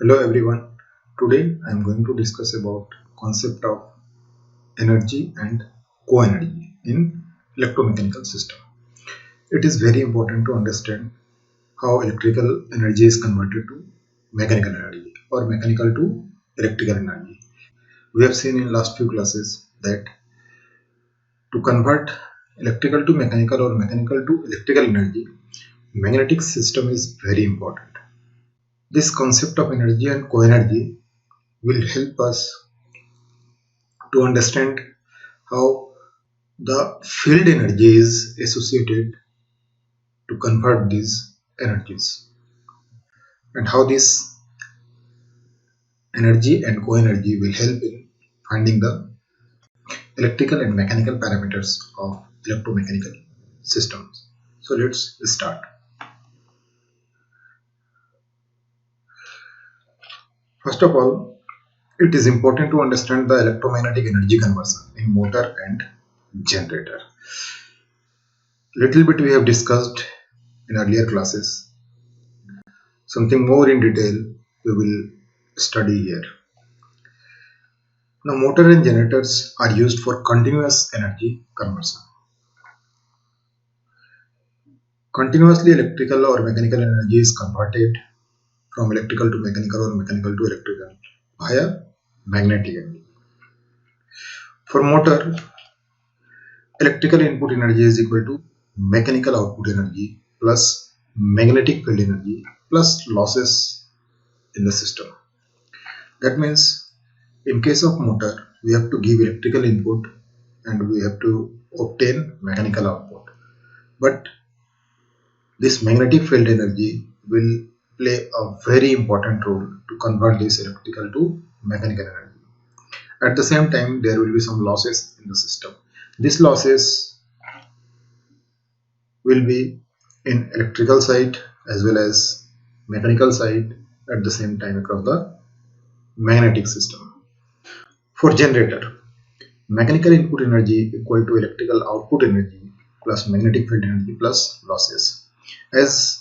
Hello everyone. Today I am going to discuss about concept of energy and co-energy in electromechanical system. It is very important to understand how electrical energy is converted to mechanical energy or mechanical to electrical energy. We have seen in last few classes that to convert electrical to mechanical or mechanical to electrical energy, magnetic system is very important. This concept of energy and co-energy will help us to understand how the field energy is associated to convert these energies and how this energy and co-energy will help in finding the electrical and mechanical parameters of electromechanical systems. So let's start. First of all, it is important to understand the electromagnetic energy conversion in motor and generator. Little bit we have discussed in earlier classes. Something more in detail we will study here. Now, motor and generators are used for continuous energy conversion. Continuously electrical or mechanical energy is converted from electrical to mechanical or mechanical to electrical via magnetic energy. For motor, electrical input energy is equal to mechanical output energy plus magnetic field energy plus losses in the system. That means in case of motor, we have to give electrical input and we have to obtain mechanical output. But this magnetic field energy will play a very important role to convert this electrical to mechanical energy. At the same time, there will be some losses in the system. These losses will be in electrical side as well as mechanical side at the same time across the magnetic system. For generator, mechanical input energy equal to electrical output energy plus magnetic field energy plus losses. As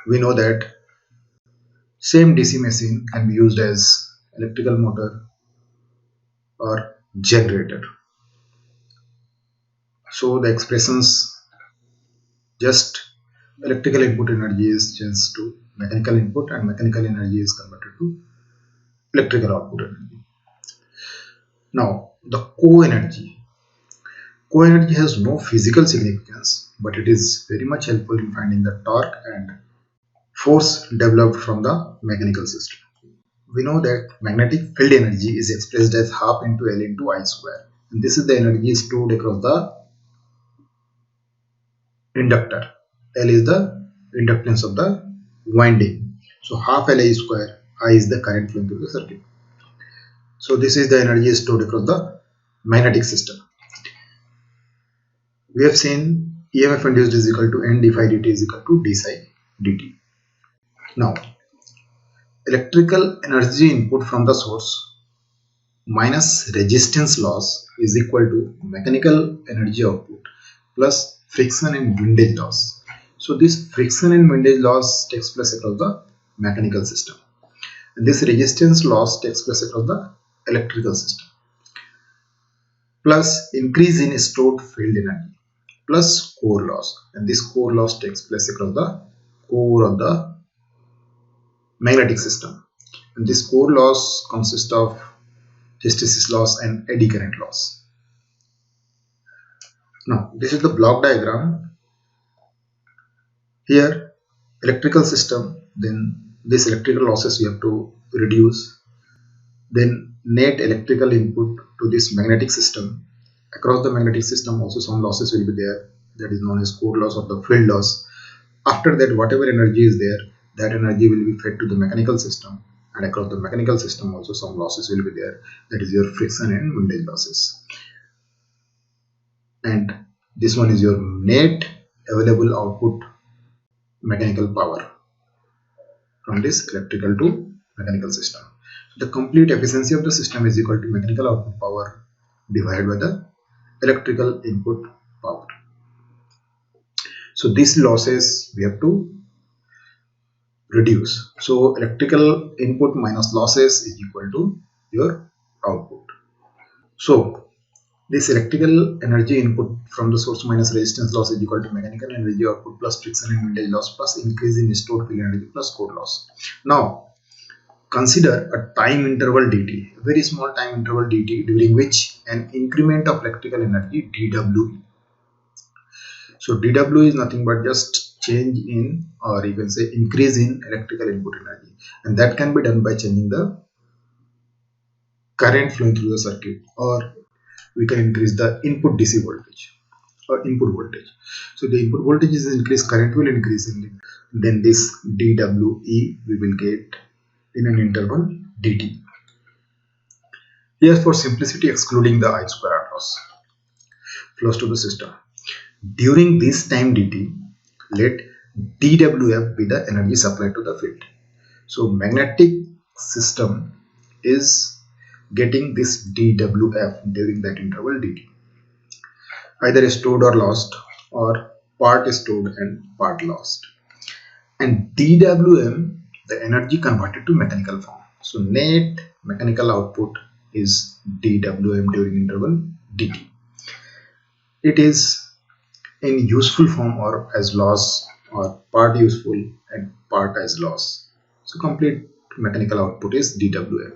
we know that same DC machine can be used as electrical motor or generator. So the expressions just electrical input energy is changed to mechanical input and mechanical energy is converted to electrical output energy. Now the co-energy. Co-energy has no physical significance, but it is very much helpful in finding the torque and force developed from the mechanical system. We know that magnetic field energy is expressed as half into L into I square. And this is the energy stored across the inductor. L is the inductance of the winding. So half Li square, I is the current flowing through the circuit. So this is the energy stored across the magnetic system. We have seen EMF induced is equal to N d phi dt is equal to d psi dt. Now, electrical energy input from the source minus resistance loss is equal to mechanical energy output plus friction and windage loss. So this friction and windage loss takes place across the mechanical system. And this resistance loss takes place across the electrical system. Plus increase in stored field energy plus core loss. And this core loss takes place across the core of the magnetic system. And this core loss consists of hysteresis loss and eddy current loss. Now this is the block diagram. Here electrical system, then this electrical losses we have to reduce, then net electrical input to this magnetic system. Across the magnetic system also some losses will be there, that is known as core loss or the field loss. After that, whatever energy is there, that energy will be fed to the mechanical system, and across the mechanical system also some losses will be there, that is your friction and windage losses. And this one is your net available output mechanical power from this electrical to mechanical system. The complete efficiency of the system is equal to mechanical output power divided by the electrical input power. So these losses we have to reduce. So electrical input minus losses is equal to your output. So this electrical energy input from the source minus resistance loss is equal to mechanical energy output plus friction and windage loss plus increase in stored field energy plus core loss. Now consider a time interval dt, a very small time interval dt, during which an increment of electrical energy dW. So dW is nothing but just change in, or you can say increase in, electrical input energy, and that can be done by changing the current flowing through the circuit, or we can increase the input DC voltage or input voltage. So the input voltage is increased, current will increase in, then this dWe we will get in an interval dt. Here for simplicity, excluding the I square R loss flows to the system. During this time dt, let dWf be the energy supplied to the field. So magnetic system is getting this dWf during that interval dt, either stored or lost, or part stored and part lost. And dWm, the energy converted to mechanical form. So net mechanical output is dWm during interval dt. It is in useful form or as loss, or part useful and part as loss. So complete mechanical output is dWm.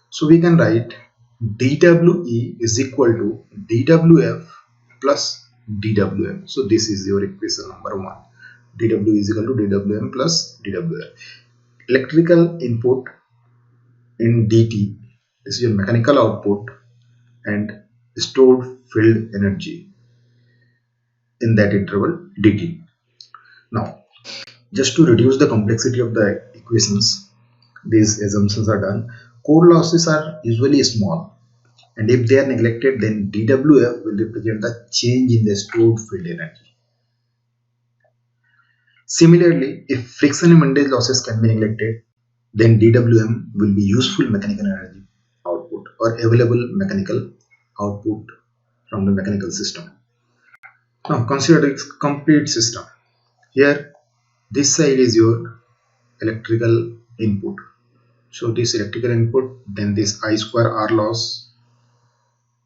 So we can write dWe is equal to dWf plus dWm. So this is your equation number 1. dW is equal to dWm plus dWf. Electrical input in dt, this is your mechanical output, and stored field energy in that interval dt. Now, just to reduce the complexity of the equations, these assumptions are done. Core losses are usually small, and if they are neglected, then dWf will represent the change in the stored field energy. Similarly, if friction and windage losses can be neglected, then dWm will be useful mechanical energy output, or available mechanical output from the mechanical system. Now consider its complete system. Here, this side is your electrical input. So this electrical input, then this I square R loss,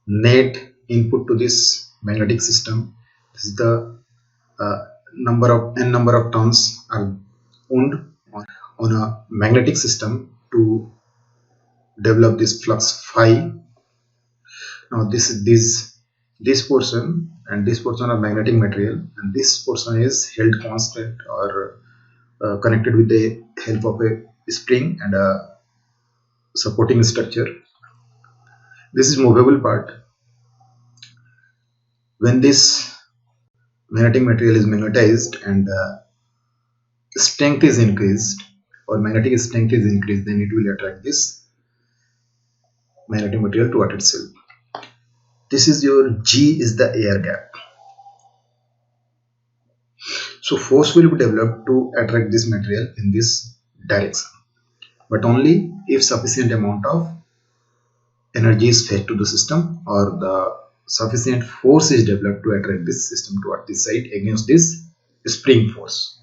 net input to this magnetic system. This is the number of turns are owned on a magnetic system to develop this flux phi. Now this portion and this portion of magnetic material, and this portion is held constant or connected with the help of a spring and a supporting structure. This is movable part. When this magnetic material is magnetized and strength is increased, or magnetic strength is increased, then it will attract this magnetic material toward itself. This is your G is the air gap. So force will be developed to attract this material in this direction, but only if sufficient amount of energy is fed to the system, or the sufficient force is developed to attract this system toward this side against this spring force.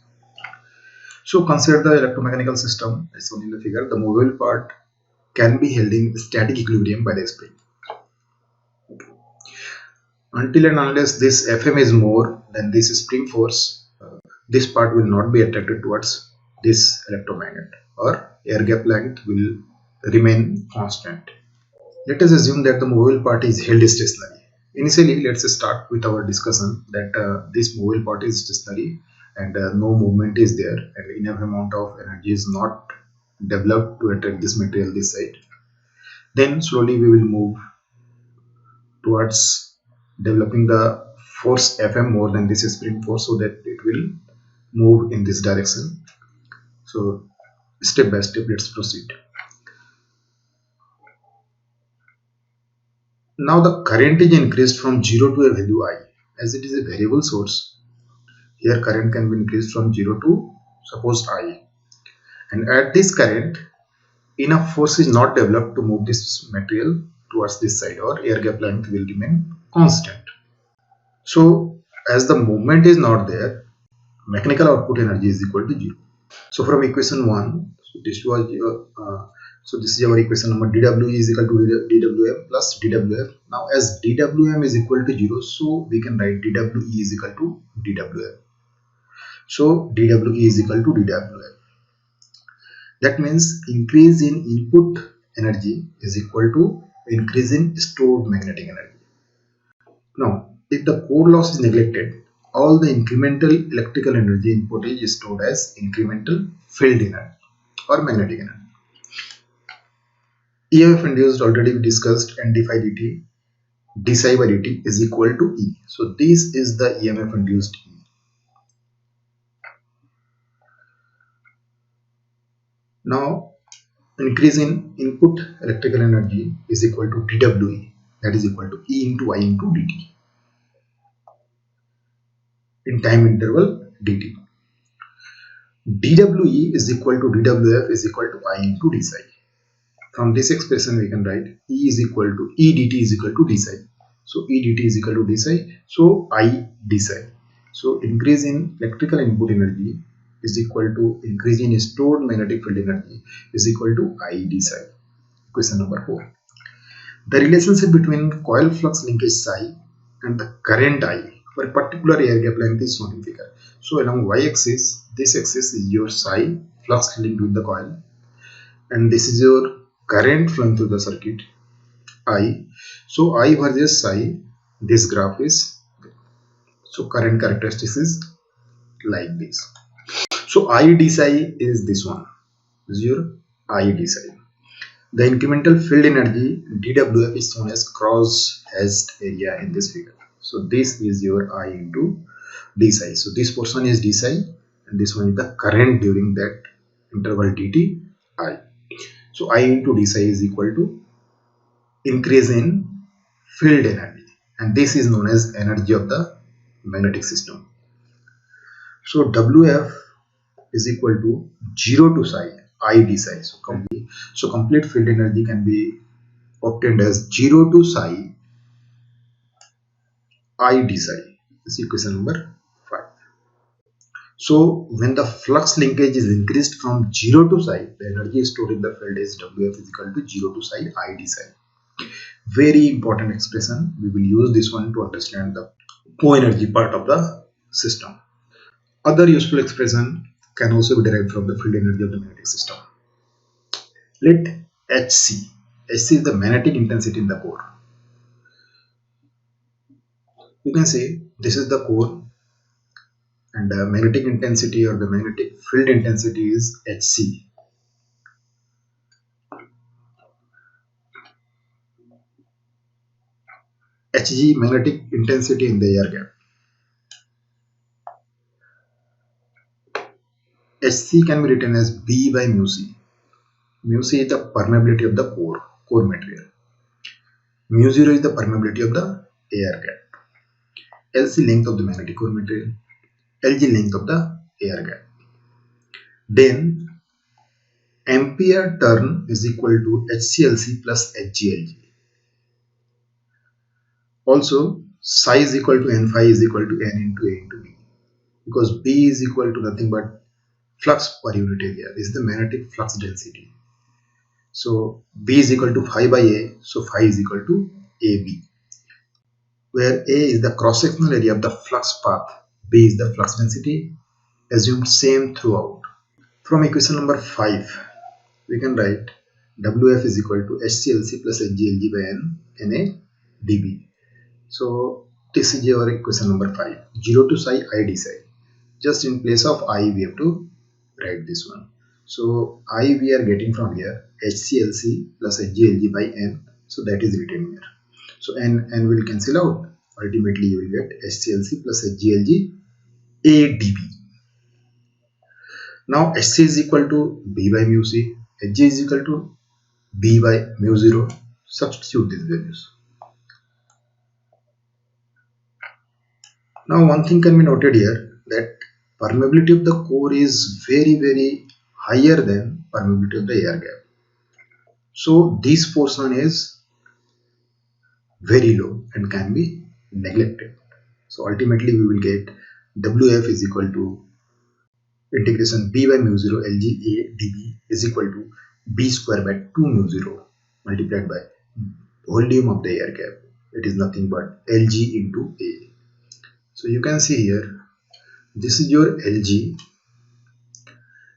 So consider the electromechanical system as shown in the figure. The movable part can be held in static equilibrium by the spring. Until and unless this Fm is more than this spring force, this part will not be attracted towards this electromagnet, or air gap length will remain constant. Let us assume that the movable part is held stationary. Initially, let's start with our discussion that this movable part is stationary and no movement is there, and enough amount of energy is not developed to attract this material this side. Then slowly we will move towards developing the force Fm more than this spring force, so that it will move in this direction. So step by step, let's proceed. Now the current is increased from 0 to a value I, as it is a variable source. Here current can be increased from 0 to suppose I, and at this current enough force is not developed to move this material towards this side, or air gap length will remain constant. So as the movement is not there, mechanical output energy is equal to 0. So from equation 1, so this was your so this is our equation number. dW is equal to dWm plus dWf. Now as dWm is equal to 0, so we can write dWe is equal to dWm. So dWe is equal to dWm. That means increase in input energy is equal to increase in stored magnetic energy. Now, if the core loss is neglected, all the incremental electrical energy input is stored as incremental field energy or magnetic energy. EMF induced already we discussed, and d phi dt, d psi by dt is equal to E. So this is the EMF induced E. Now increase in input electrical energy is equal to dWe, that is equal to E into I into dt in time interval dt. dWe is equal to dWf is equal to I into d psi. From this expression we can write E is equal to E dt is equal to d psi. So E dt is equal to d psi, so I d psi. So increase in electrical input energy is equal to increase in stored magnetic field energy is equal to I d psi. Question number 4. The relationship between coil flux linkage psi and the current I for a particular air gap length is shown in figure. So along y-axis, this axis is your psi flux linked with the coil, and this is your current flowing through the circuit I. So I versus psi, this graph is, so current characteristics is like this. So I d psi is this one, this is your I d psi. The incremental field energy dWf is shown as cross hatched area in this figure. So this is your I into d psi. So this portion is d psi and this one is the current during that interval dt I. So I into d psi is equal to increase in field energy, and this is known as energy of the magnetic system. So Wf is equal to 0 to psi I d psi. So complete field energy can be obtained as 0 to psi I d psi. This is equation number 5. So when the flux linkage is increased from 0 to psi, the energy stored in the field is Wf is equal to 0 to psi I d psi. Very important expression. We will use this one to understand the co-energy part of the system. Other useful expression can also be derived from the field energy of the magnetic system. Let Hc is the magnetic intensity in the core. You can say this is the core and the magnetic intensity or the magnetic field intensity is Hc. Hg magnetic intensity in the air gap. Hc can be written as B by mu c. Mu c is the permeability of the core material. Mu 0 is the permeability of the air gap. Lc length of the magnetic core material. Lg length of the air gap. Then ampere turn is equal to HClc plus HgLg. Also psi is equal to n phi is equal to n into a into b, because b is equal to nothing but flux per unit area. This is the magnetic flux density. So b is equal to phi by a, so phi is equal to ab, where a is the cross sectional area of the flux path, b is the flux density, assumed same throughout. From equation number 5 we can write Wf is equal to HClc plus HgLg by n Na dB. So this is your equation number 5. 0 to psi I d psi. Just in place of I we have to write this one. So I we are getting from here HClc plus HgLg by n. So that is written here. So n will cancel out. Ultimately you will get HClc plus HgLg a dB. Now Hc is equal to B by mu c. Hg is equal to B by mu 0. Substitute these values. Now one thing can be noted here, that permeability of the core is very higher than permeability of the air gap. So this portion is very low and can be neglected. So ultimately we will get Wf is equal to integration b by mu 0 lg a db is equal to b square by 2 mu 0 multiplied by volume of the air gap. It is nothing but lg into a. So you can see here, this is your lg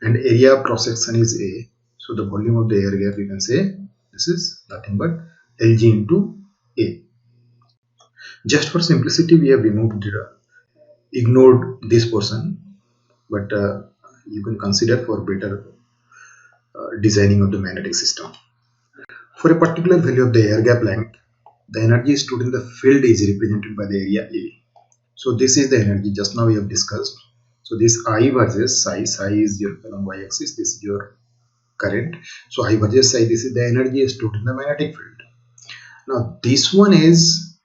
and area of cross section is a. So the volume of the air gap, you can say this is nothing but lg into a. Just for simplicity, we have ignored this portion, but you can consider for better designing of the magnetic system. For a particular value of the air gap length, the energy stored in the field is represented by the area A. So this is the energy just now we have discussed. So this I versus psi, psi is your along y-axis, this is your current. So I versus psi, this is the energy stored in the magnetic field. Now this one is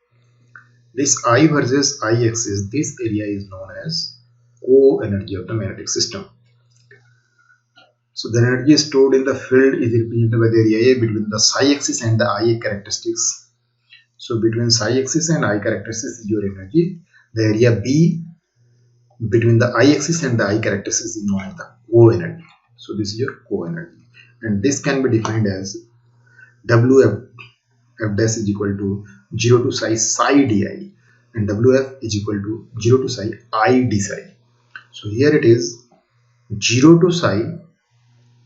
this I versus I axis, this area is known as co-energy of the magnetic system. So the energy stored in the field is represented by the area A between the psi axis and the I characteristics. So between psi axis and I characteristics is your energy. The area B between the I axis and the I characteristics is known as the co-energy. So this is your co-energy, and this can be defined as WF F dash is equal to 0 to psi di, and WF is equal to 0 to psi I d psi. So here it is 0 to psi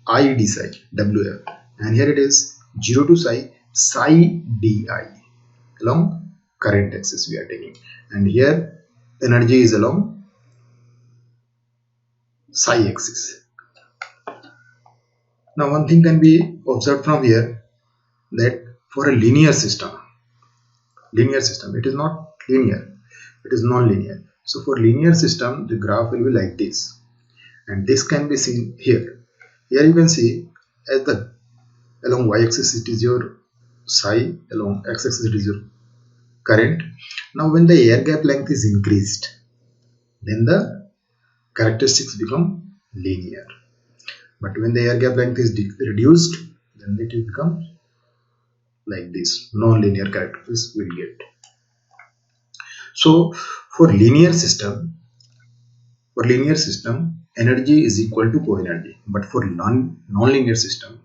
I d psi WF, and here it is 0 to psi di along current axis we are taking, and here energy is along psi axis. Now one thing can be observed from here, that for a linear system it is not linear, it is non-linear. So for linear system the graph will be like this, and this can be seen here. Here you can see, as the along y-axis it is your psi, along x-axis it is your current. Now when the air gap length is increased, then the characteristics become linear, but when the air gap length is reduced, then it will become like this, non-linear characteristics will get. So for linear system energy is equal to co-energy, but for non-linear system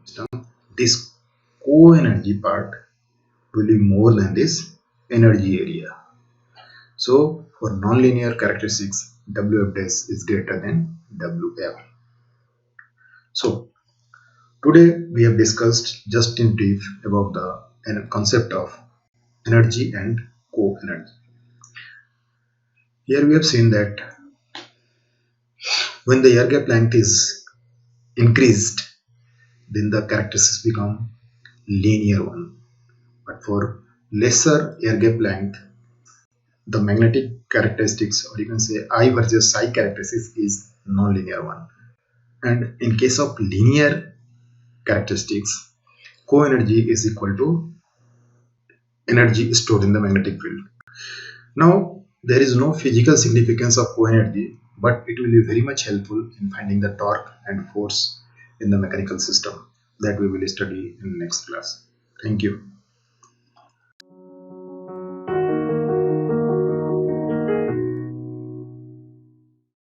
this co-energy part will be more than this energy area. So for non-linear characteristics, WF dash is greater than WF. So today we have discussed just in brief about the concept of energy and co-energy. Here we have seen that when the air gap length is increased, then the characteristics become linear one. But for lesser air gap length, the magnetic characteristics, or you can say I versus psi characteristics, is non-linear one. And in case of linear characteristics, co-energy is equal to energy stored in the magnetic field. Now there is no physical significance of co-energy, but it will be very much helpful in finding the torque and force in the mechanical system, that we will study in next class. Thank you.